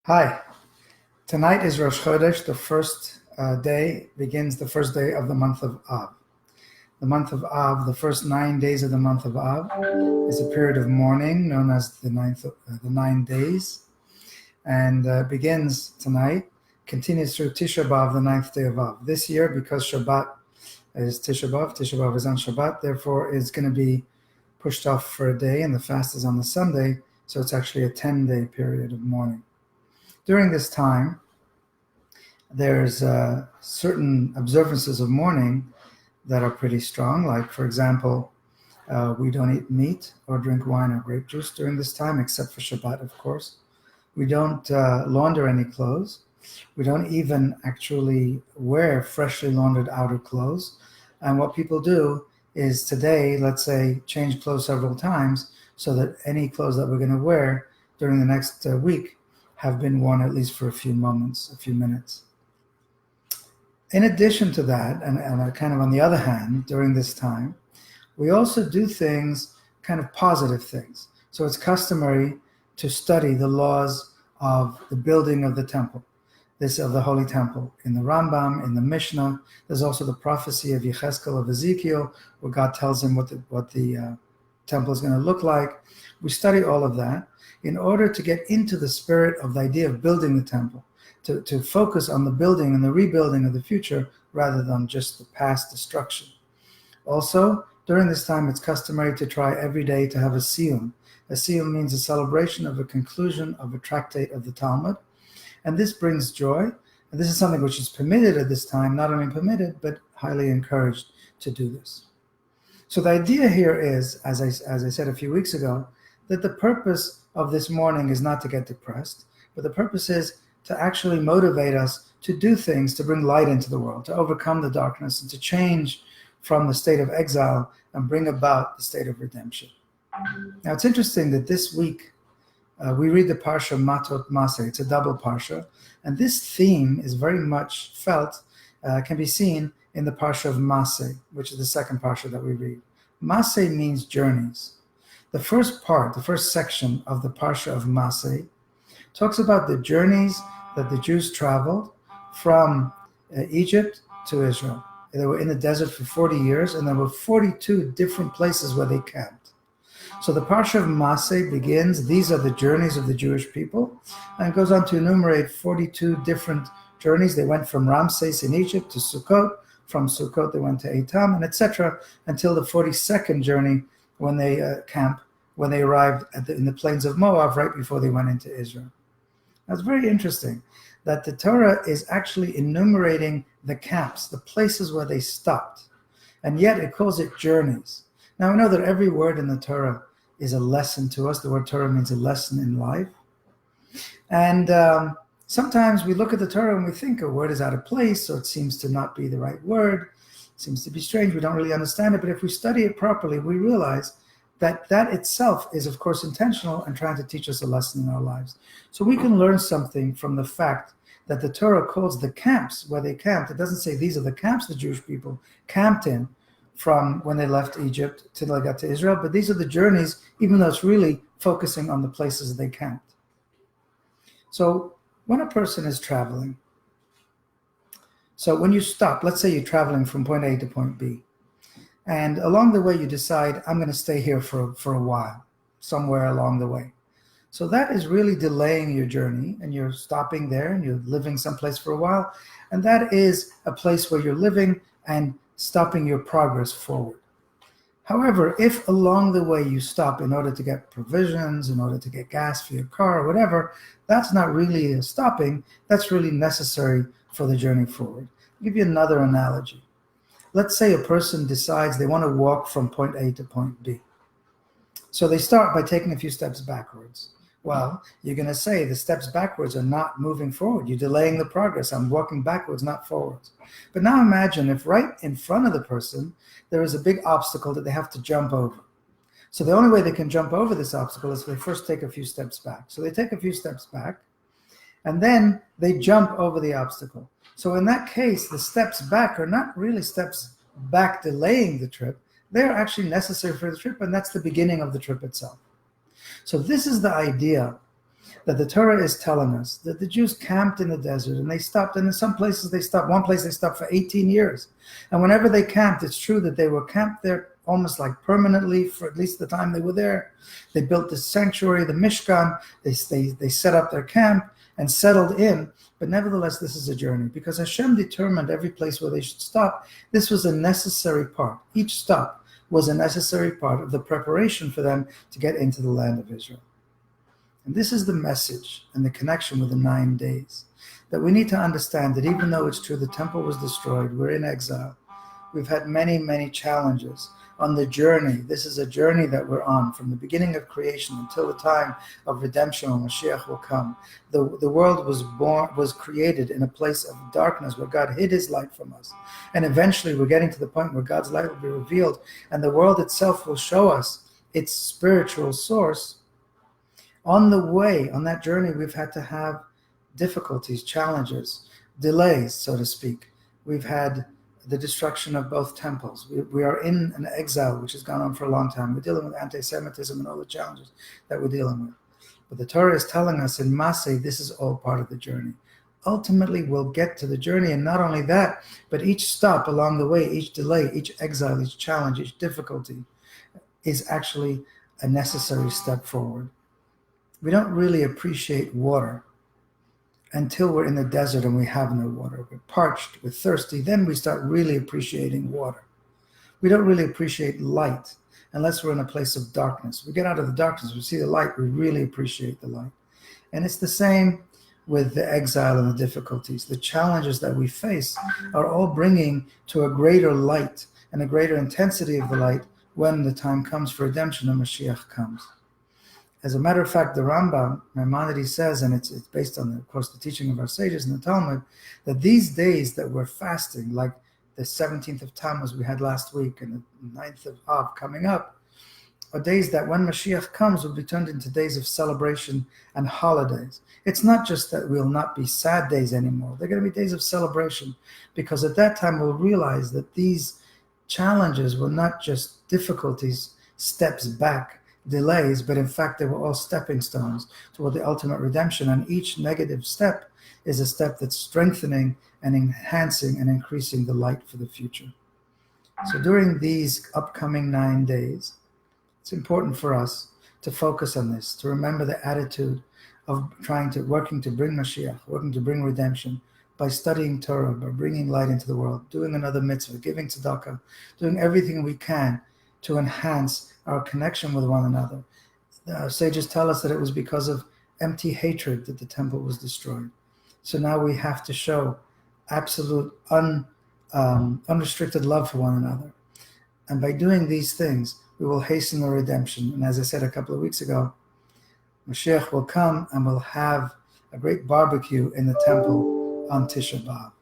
Hi, tonight is Rosh Chodesh. The first day begins the first day of the month of Av. The month of Av, the first 9 days of the month of Av, is a period of mourning known as the 9 days, and begins tonight, continues through Tisha B'Av, the 9th day of Av. This year, because Shabbat is Tisha B'Av is on Shabbat, therefore it's going to be pushed off for a day, and the fast is on the Sunday, so it's actually a 10-day period of mourning. During this time, there's certain observances of mourning that are pretty strong. Like, for example, we don't eat meat or drink wine or grape juice during this time, except for Shabbat, of course. We don't launder any clothes. We don't even actually wear freshly laundered outer clothes. And what people do is today, let's say, change clothes several times so that any clothes that we're going to wear during the next week have been worn at least for a few moments, a few minutes. In addition to that, and kind of on the other hand, during this time, we also do things, kind of positive things. So it's customary to study the laws of the building of the temple, of the Holy Temple. In the Rambam, in the Mishnah, there's also the prophecy of Yechezkel, of Ezekiel, where God tells him what the temple is going to look like. We study all of that in order to get into the spirit of the idea of building the temple, to focus on the building and the rebuilding of the future rather than just the past destruction. Also, during this time, it's customary to try every day to have a siyum. A siyum means a celebration of a conclusion of a tractate of the Talmud, and this brings joy, and this is something which is permitted at this time, not only permitted, but highly encouraged to do this. So the idea here is, as I said a few weeks ago, that the purpose of this morning is not to get depressed, but the purpose is to actually motivate us to do things, to bring light into the world, to overcome the darkness, and to change from the state of exile and bring about the state of redemption. Now, it's interesting that this week we read the parsha Matot-Masei. It's a double parsha, and this theme is very much felt, can be seen in the parsha of Masei, which is the second parsha that we read. Masei means journeys. The first part, the first section of the parsha of Masei talks about the journeys that the Jews traveled from Egypt to Israel. They were in the desert for 40 years, and there were 42 different places where they camped. So the parsha of Masei begins, these are the journeys of the Jewish people, and goes on to enumerate 42 different journeys. They went from Ramses in Egypt to Sukkot. From Sukkot, they went to Etam, and etc., until the 42nd journey when they when they arrived in the plains of Moab right before they went into Israel. Now, it's very interesting that the Torah is actually enumerating the camps, the places where they stopped, and yet it calls it journeys. Now, we know that every word in the Torah is a lesson to us. The word Torah means a lesson in life. And sometimes we look at the Torah and we think a word is out of place, or it seems to not be the right word. It seems to be strange. We don't really understand it. But if we study it properly, we realize that itself is, of course, intentional and trying to teach us a lesson in our lives. So we can learn something from the fact that the Torah calls the camps where they camped. It doesn't say these are the camps the Jewish people camped in from when they left Egypt till they got to Israel, but these are the journeys, even though it's really focusing on the places they camped. So when a person is traveling, so when you stop, let's say you're traveling from point A to point B, and along the way you decide, I'm going to stay here for a while, somewhere along the way. So that is really delaying your journey, and you're stopping there and you're living someplace for a while, and that is a place where you're living and stopping your progress forward. However, if along the way you stop in order to get provisions, in order to get gas for your car or whatever, that's not really a stopping, that's really necessary for the journey forward. I'll give you another analogy. Let's say a person decides they want to walk from point A to point B. So they start by taking a few steps backwards. Well, you're going to say the steps backwards are not moving forward. You're delaying the progress. I'm walking backwards, not forwards. But now imagine if right in front of the person, there is a big obstacle that they have to jump over. So the only way they can jump over this obstacle is if they first take a few steps back. So they take a few steps back, and then they jump over the obstacle. So in that case, the steps back are not really steps back delaying the trip. They're actually necessary for the trip, and that's the beginning of the trip itself. So this is the idea that the Torah is telling us that the Jews camped in the desert and they stopped, and in some places they stopped. One place they stopped for 18 years. And whenever they camped, it's true that they were camped there almost like permanently for at least the time they were there. They built this sanctuary, the Mishkan. They set up their camp and settled in. But nevertheless, this is a journey because Hashem determined every place where they should stop. This was a necessary part. Each stop was a necessary part of the preparation for them to get into the land of Israel. And this is the message and the connection with the 9 days, that we need to understand that even though it's true the temple was destroyed, we're in exile, we've had many, many challenges on the journey. This is a journey that we're on from the beginning of creation until the time of redemption when Mashiach will come. The world was created in a place of darkness where God hid his light from us. And eventually we're getting to the point where God's light will be revealed and the world itself will show us its spiritual source. On the way, on that journey, we've had to have difficulties, challenges, delays, so to speak. We've had the destruction of both temples. We are in an exile which has gone on for a long time. We're dealing with anti-Semitism and all the challenges that we're dealing with. But the Torah is telling us in Masei, this is all part of the journey. Ultimately, we'll get to the journey, and not only that, but each stop along the way, each delay, each exile, each challenge, each difficulty is actually a necessary step forward. We don't really appreciate water until we're in the desert and we have no water. We're parched, we're thirsty, then we start really appreciating water. We don't really appreciate light unless we're in a place of darkness. We get out of the darkness, we see the light, we really appreciate the light. And it's the same with the exile and the difficulties. The challenges that we face are all bringing to a greater light and a greater intensity of the light when the time comes for redemption and Mashiach comes. As a matter of fact, the Rambam, Maimonides says, and it's based on, of course, the teaching of our sages in the Talmud, that these days that we're fasting, like the 17th of Tammuz we had last week and the 9th of Av coming up, are days that when Mashiach comes will be turned into days of celebration and holidays. It's not just that we'll not be sad days anymore. They're going to be days of celebration because at that time we'll realize that these challenges were not just difficulties, steps back, delays, but in fact they were all stepping stones toward the ultimate redemption, and each negative step is a step that's strengthening and enhancing and increasing the light for the future. So during these upcoming 9 days, it's important for us to focus on this, to remember the attitude of working to bring Mashiach, working to bring redemption by studying Torah, by bringing light into the world, doing another mitzvah, giving tzedakah, doing everything we can to enhance our connection with one another. The sages tell us that it was because of empty hatred that the temple was destroyed. So now we have to show absolute unrestricted love for one another. And by doing these things, we will hasten the redemption. And as I said a couple of weeks ago, Mashiach will come and we'll have a great barbecue in the temple on Tisha B'Av.